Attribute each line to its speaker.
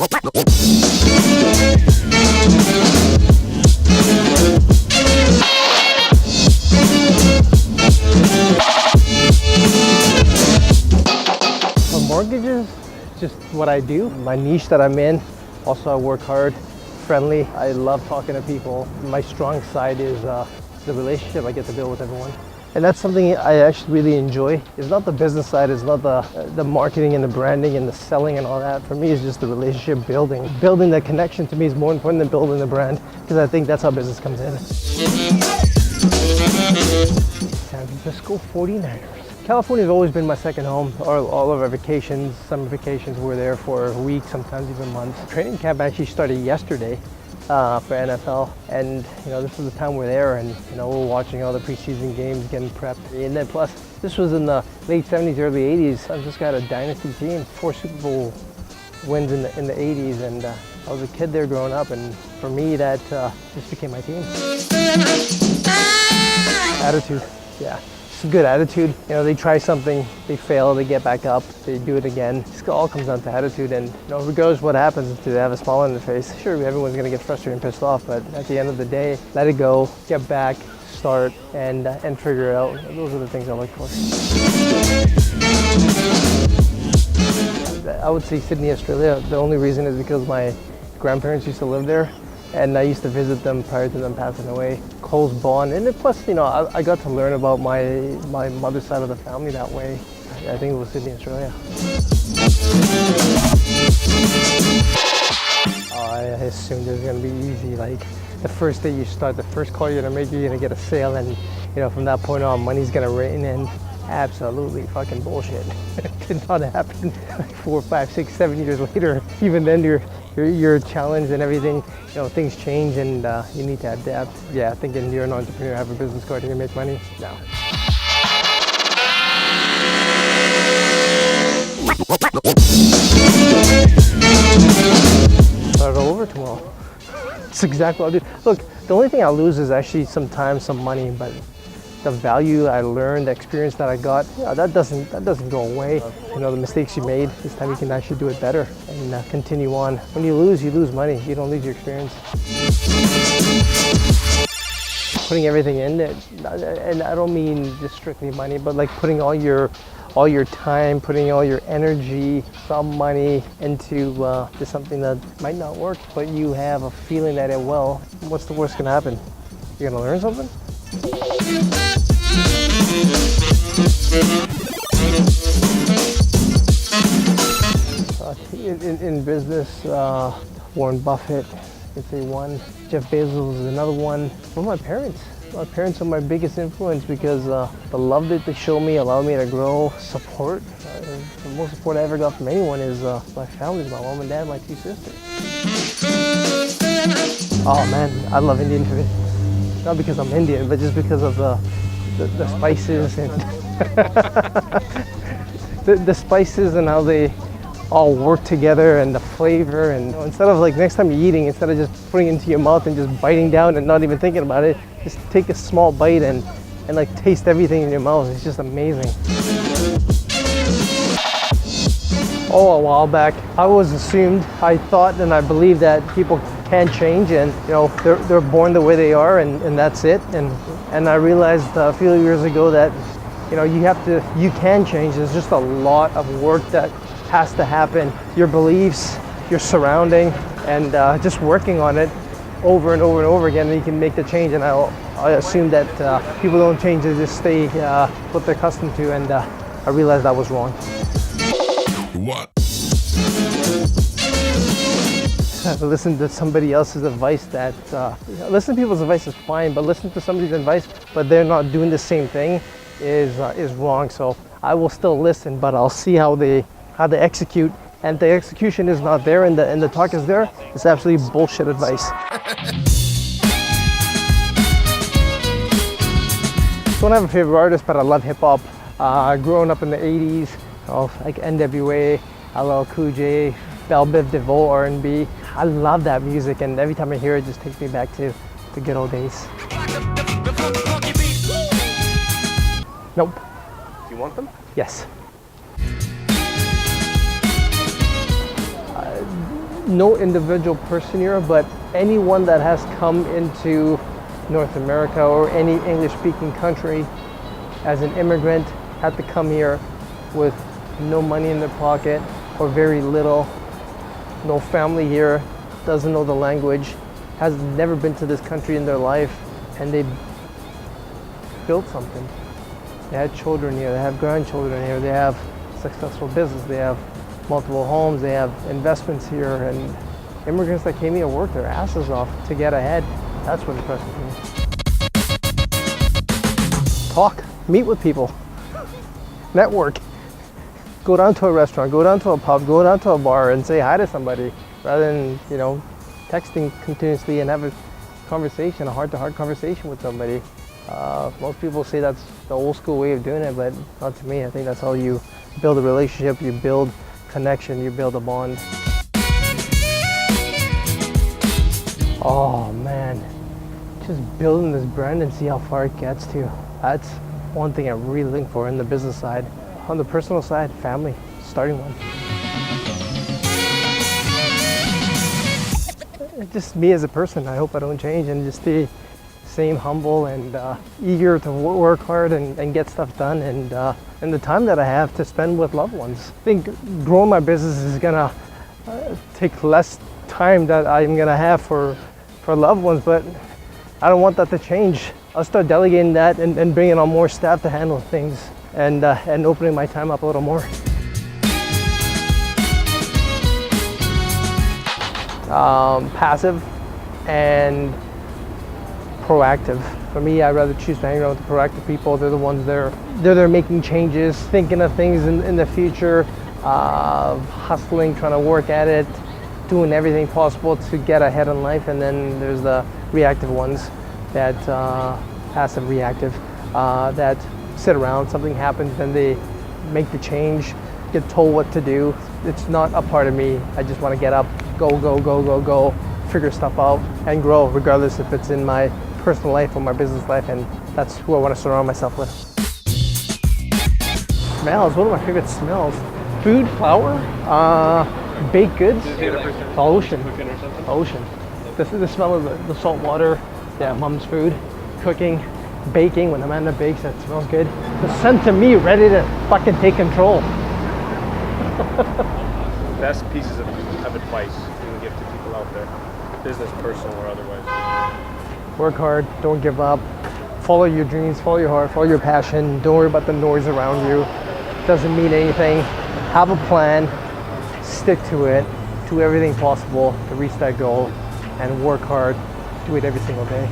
Speaker 1: Mortgages, just what I do, my niche that I'm in. Also, I work hard, friendly. I love talking to people. My strong side is the relationship I get to build with everyone. And that's something I actually really enjoy. It's not the business side, it's not the marketing and the branding and the selling and all that. For me, it's just the relationship building. Building that connection to me is more important than building the brand, because I think that's how business comes in. San Francisco 49ers. California has always been my second home. All of our vacations, summer vacations, we're there for a week, sometimes even months. Training camp actually started yesterday for NFL, and this is the time we're there, and we're watching all the preseason games, getting prepped. And then plus, this was in the late 70s, early 80s. San Francisco had a dynasty team, 4 Super Bowl wins in the 80s, and I was a kid there growing up, and for me, that just became my team. Attitude, yeah. It's a good attitude. They try something, they fail, they get back up, they do it again. It all comes down to attitude, and regardless what happens, to have a smile on their face. Sure, everyone's gonna get frustrated and pissed off, but at the end of the day, let it go, get back, start, and figure it out. Those are the things I look for. I would say Sydney, Australia. The only reason is because my grandparents used to live there, and I used to visit them prior to them passing away. Close bond, and then plus, I got to learn about my mother's side of the family that way. I think it was Sydney, Australia. I assumed it was gonna be easy. Like the first day you start, the first call you're gonna make, you're gonna get a sale, and from that point on, money's gonna rain in. Absolutely fucking bullshit. It did not happen. 4, 5, 6, 7 years later. Even then, you're challenged and everything. Things change, and you need to adapt. Yeah, thinking you're an entrepreneur, have a business card, and you make money. No. Start all over tomorrow. That's exactly what I'll do. Look, the only thing I'll lose is actually some time, some money, but the value I learned, the experience that I got, that doesn't go away. The mistakes you made, this time you can actually do it better and continue on. When you lose money. You don't lose your experience. Putting everything in it, and I don't mean just strictly money, but like putting all your time, putting all your energy, some money into something that might not work, but you have a feeling that it will. What's the worst gonna happen? You're gonna learn something? In business, Warren Buffett is one. Jeff Bezos is another one. Well, my parents. My parents are my biggest influence because the love that they show me allowed me to grow. Support. The most support I ever got from anyone is my family, my mom and dad, my 2 sisters. Oh man, I love Indian food. Not because I'm Indian, but just because of the spices and the spices and how they all work together, and the flavor. And instead of like next time you're eating, instead of just putting it into your mouth and just biting down and not even thinking about it, just take a small bite and like taste everything in your mouth. It's just amazing. Oh, a while back, I I thought and I believed that people can change, and they're born the way they are, and that's it. And I realized a few years ago that you can change. There's just a lot of work that has to happen. Your beliefs, your surrounding, and just working on it over and over and over again, and you can make the change. And I assume that people don't change, they just stay what they're accustomed to, and I realized I was wrong.
Speaker 2: What?
Speaker 1: Listen to somebody else's advice. Listen to people's advice is fine, but listen to somebody's advice but they're not doing the same thing is wrong. So I will still listen, but I'll see how they execute. And the execution is not there, and the talk is there. It's absolutely bullshit advice. Don't have a favorite artist, but I love hip hop. Growing up in the 80s, like NWA, LL Cool J, Bell Biv DeVoe, R&B. I love that music, and every time I hear it, it just takes me back to the good old days. Nope.
Speaker 3: Do you want them?
Speaker 1: Yes. no individual person here, but anyone that has come into North America or any English-speaking country as an immigrant had to come here with no money in their pocket or very little, no family here, doesn't know the language, has never been to this country in their life, and they built something. They had children here, they have grandchildren here, they have successful business, they have multiple homes, they have investments here, and immigrants that came here worked their asses off to get ahead. That's what impresses me. Talk, meet with people, network. Go down to a restaurant, go down to a pub, go down to a bar and say hi to somebody rather than, texting continuously and have a conversation, a heart-to-heart conversation with somebody. Most people say that's the old school way of doing it, but not to me. I think that's how you build a relationship, you build connection, you build a bond. Oh man, just building this brand and see how far it gets to. That's one thing I'm really looking for in the business side. On the personal side, family, starting one. Just me as a person, I hope I don't change and just stay same humble and eager to work hard and get stuff done, and the time that I have to spend with loved ones. I think growing my business is gonna take less time that I'm gonna have for loved ones, but I don't want that to change. I'll start delegating that and bringing on more staff to handle things and opening my time up a little more. Passive and proactive. For me, I'd rather choose to hang around with the proactive people. They're the ones they're there making changes, thinking of things in the future, hustling, trying to work at it, doing everything possible to get ahead in life. And then there's the reactive ones that passive reactive that sit around, something happens, then they make the change, get told what to do. It's not a part of me. I just want to get up, go, figure stuff out and grow, regardless if it's in my personal life or my business life, and that's who I want to surround myself with. Smells, one of my favorite smells. Food, flour, baked goods, ocean. The smell of the salt water, yeah, mom's food, cooking, baking. When Amanda bakes, that smells good. The scent of me ready to fucking take control.
Speaker 3: Best pieces of advice you can give to people out there, business, personal, or otherwise?
Speaker 1: Work hard, don't give up, follow your dreams, follow your heart, follow your passion. Don't worry about the noise around you. It doesn't mean anything. Have a plan, stick to it, do everything possible to reach that goal, and work hard, do it every single day.